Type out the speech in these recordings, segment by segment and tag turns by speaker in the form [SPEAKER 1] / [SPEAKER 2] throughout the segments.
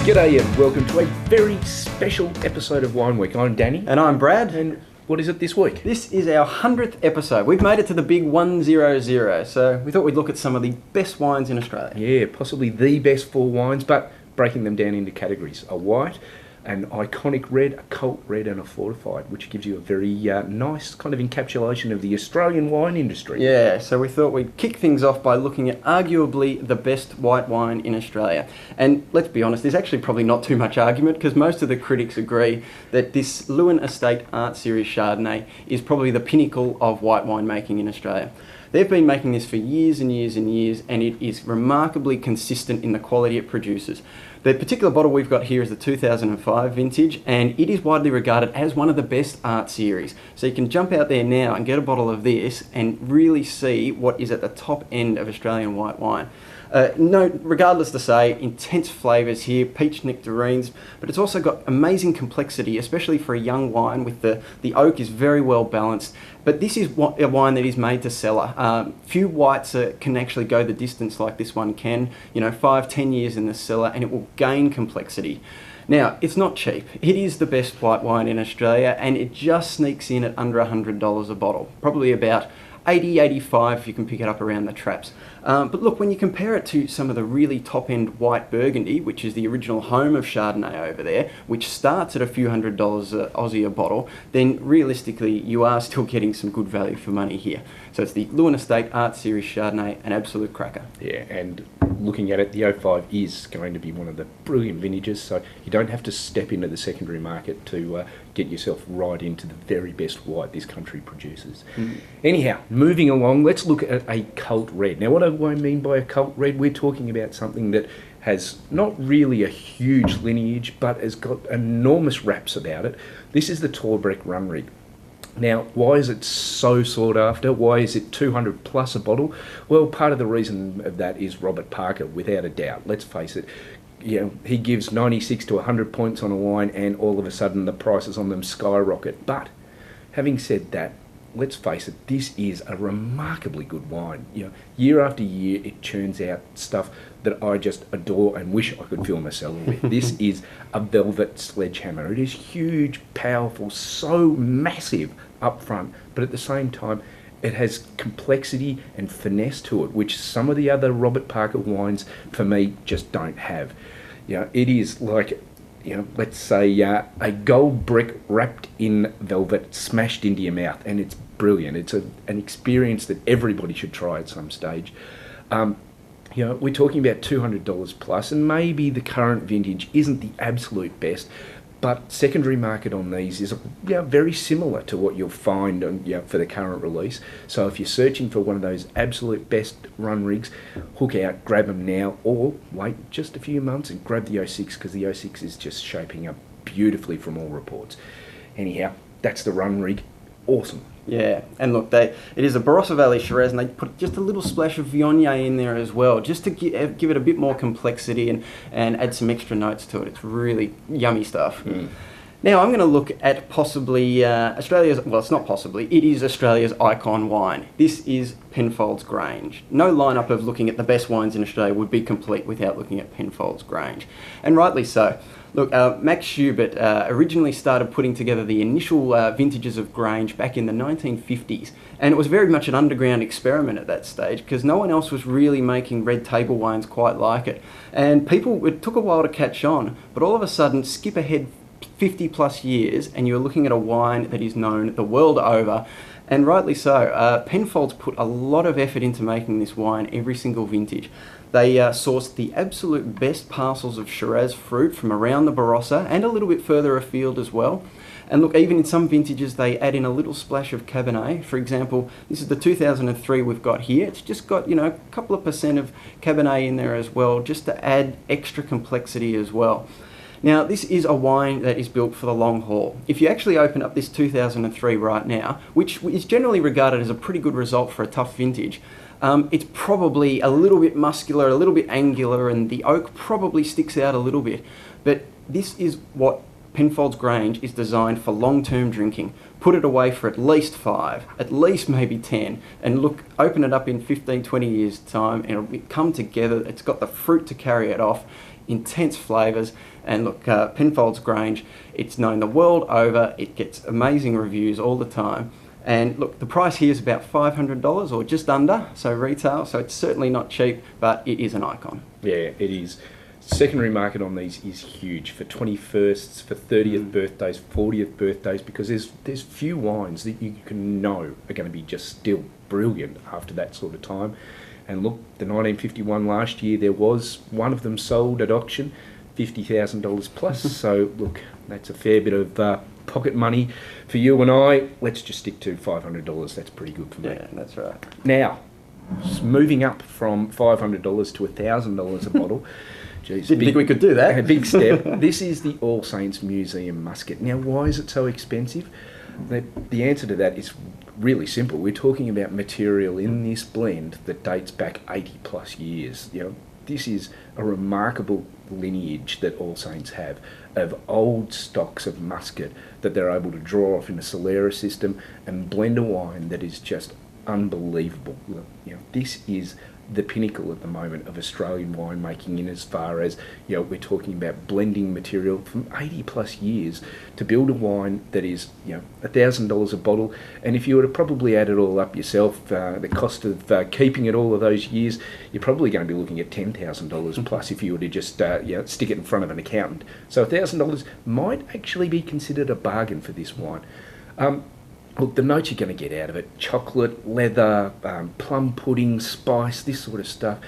[SPEAKER 1] G'day and welcome to a very special episode of Wine Week. I'm Danny.
[SPEAKER 2] And I'm Brad.
[SPEAKER 1] And what is it this week?
[SPEAKER 2] This is our 100th episode. We've made it to the big 100, so we thought we'd look at some of the best wines in Australia.
[SPEAKER 1] Yeah, possibly the best 4 wines, but breaking them down into categories. A white, an iconic red, a cult red and a fortified, which gives you a very nice kind of encapsulation of the Australian wine industry.
[SPEAKER 2] Yeah, so we thought we'd kick things off by looking at arguably the best white wine in Australia. And let's be honest, there's actually probably not too much argument because most of the critics agree that this Lewin Estate Art Series Chardonnay is probably the pinnacle of white wine making in Australia. They've been making this for years and years and years, and it is remarkably consistent in the quality it produces. The particular bottle we've got here is the 2005 vintage, and it is widely regarded as one of the best art series. So you can jump out there now and get a bottle of this and really see what is at the top end of Australian white wine. Regardless to say, intense flavours here, peach nectarines, but it's also got amazing complexity, especially for a young wine with the oak is very well balanced. But this is a wine that is made to cellar. Few whites can actually go the distance like this one can. 5-10 years in the cellar and it will gain complexity. Now, it's not cheap. It is the best white wine in Australia and it just sneaks in at under $100 a bottle. Probably about 80, 85 if you can pick it up around the traps. But look, when you compare it to some of the really top-end white Burgundy, which is the original home of Chardonnay over there, which starts at a few $100 Aussie a bottle, then realistically you are still getting some good value for money here. So it's the Lewin Estate Art Series Chardonnay, an absolute cracker.
[SPEAKER 1] Yeah, and looking at it, the 05 is going to be one of the brilliant vintages, so you don't have to step into the secondary market to get yourself right into the very best white this country produces. Anyhow, moving along, let's look at a cult red. Now, what do I mean by a cult red? We're talking about something that has not really a huge lineage, but has got enormous raps about it. This is the Torbreck Runrig. Now, why is it so sought after? Why is it 200 plus a bottle? Well, part of the reason of that is Robert Parker, without a doubt. Let's face it. He gives 96 to 100 points on a wine and all of a sudden the prices on them skyrocket. But having said that, let's face it, this is a remarkably good wine. Year after year it churns out stuff that I just adore and wish I could fill my cellar with. This is a velvet sledgehammer. It is huge, powerful, so massive up front, but at the same time it has complexity and finesse to it, which some of the other Robert Parker wines for me just don't have. It is like, let's say a gold brick wrapped in velvet smashed into your mouth, and it's brilliant. It's an experience that everybody should try at some stage. We're talking about $200 plus, and maybe the current vintage isn't the absolute best, but secondary market on these is very similar to what you'll find for the current release. So if you're searching for one of those absolute best run rigs, hook out, grab them now, or wait just a few months and grab the 06, because the 06 is just shaping up beautifully from all reports. Anyhow, that's the run rig. Awesome.
[SPEAKER 2] Yeah, and look, it is a Barossa Valley Shiraz, and they put just a little splash of viognier in there as well, just to give it a bit more complexity and add some extra notes to it. It's really yummy stuff. Now I'm going to look at possibly Australia's, well, it's not possibly, it is Australia's icon wine. This is Penfolds Grange. No lineup of looking at the best wines in Australia would be complete without looking at Penfolds Grange, and rightly so. Look, Max Schubert originally started putting together the initial vintages of Grange back in the 1950s, and it was very much an underground experiment at that stage because no one else was really making red table wines quite like it. And it took a while to catch on, but all of a sudden, skip ahead 50 plus years and you're looking at a wine that is known the world over, and rightly so. Penfolds put a lot of effort into making this wine every single vintage. They sourced the absolute best parcels of Shiraz fruit from around the Barossa and a little bit further afield as well. And look, even in some vintages they add in a little splash of Cabernet. For example, this is the 2003 we've got here. It's just got, a couple of % of Cabernet in there as well, just to add extra complexity as well. Now, this is a wine that is built for the long haul. If you actually open up this 2003 right now, which is generally regarded as a pretty good result for a tough vintage, it's probably a little bit muscular, a little bit angular, and the oak probably sticks out a little bit. But this is what Penfolds Grange is designed for long-term drinking. Put it away for at least 5, at least maybe 10, and look, open it up in 15, 20 years' time, and it'll come together. It's got the fruit to carry it off. intense flavours. And look, Penfolds Grange, it's known the world over. It gets amazing reviews all the time. And look, the price here is about $500 or just under, so retail. So it's certainly not cheap, but it is an icon.
[SPEAKER 1] Yeah, it is. Secondary market on these is huge for 21st, for 30th birthdays, 40th birthdays, because there's few wines that you can know are going to be just still brilliant after that sort of time. And look, the 1951 last year, there was one of them sold at auction, $50,000 plus. So look, that's a fair bit of pocket money for you and I. Let's just stick to $500. That's pretty good for me.
[SPEAKER 2] Yeah, that's right.
[SPEAKER 1] Now, moving up from $500 to $1,000 a bottle. Jeez,
[SPEAKER 2] Didn't think we could do that.
[SPEAKER 1] A big step. This is the All Saints Museum Muscat. Now, why is it so expensive? The answer to that is really simple. We're talking about material in this blend that dates back 80 plus years. You know, this is a remarkable lineage that All Saints have of old stocks of muscat that they're able to draw off in a cellaring system and blend a wine that is just unbelievable. You know, this is the pinnacle at the moment of Australian winemaking, in as far as, you know, we're talking about blending material from 80 plus years to build a wine that is, you know, $1,000 a bottle. And if you were to probably add it all up yourself, the cost of keeping it all of those years, you're probably going to be looking at $10,000 plus if you were to just you know, stick it in front of an accountant. So $1,000 might actually be considered a bargain for this wine. Look, the notes you're going to get out of it: chocolate, leather, plum pudding, spice, this sort of stuff.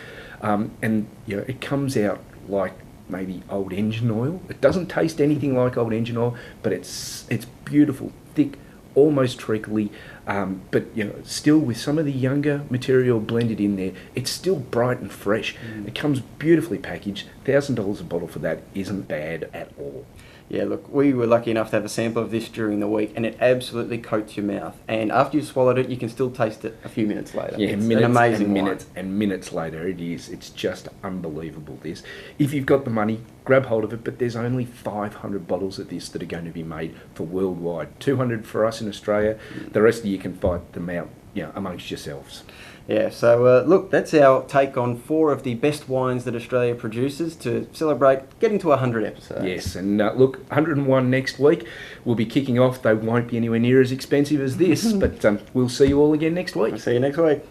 [SPEAKER 1] And you know, it comes out like maybe old engine oil. It doesn't taste anything like old engine oil, but it's beautiful, thick, almost treacly. But you know, still with some of the younger material blended in there, it's still bright and fresh. It comes beautifully packaged. $1,000 a bottle for that isn't bad at all.
[SPEAKER 2] Yeah, look, we were lucky enough to have a sample of this during the week, and it absolutely coats your mouth. And after you've swallowed it, you can still taste it a few minutes later.
[SPEAKER 1] Yeah,
[SPEAKER 2] it's
[SPEAKER 1] minutes
[SPEAKER 2] an amazing
[SPEAKER 1] and
[SPEAKER 2] wine.
[SPEAKER 1] minutes and minutes later, it's just unbelievable, this. If you've got the money, grab hold of it, but there's only 500 bottles of this that are going to be made for worldwide. 200 for us in Australia. The rest of you can fight them out, you know, amongst yourselves.
[SPEAKER 2] Yeah, so look, that's our take on 4 of the best wines that Australia produces to celebrate getting to 100 episodes.
[SPEAKER 1] Yes, and look, 101 next week. We'll be kicking off. They won't be anywhere near as expensive as this, but we'll see you all again next week.
[SPEAKER 2] I'll see you next week.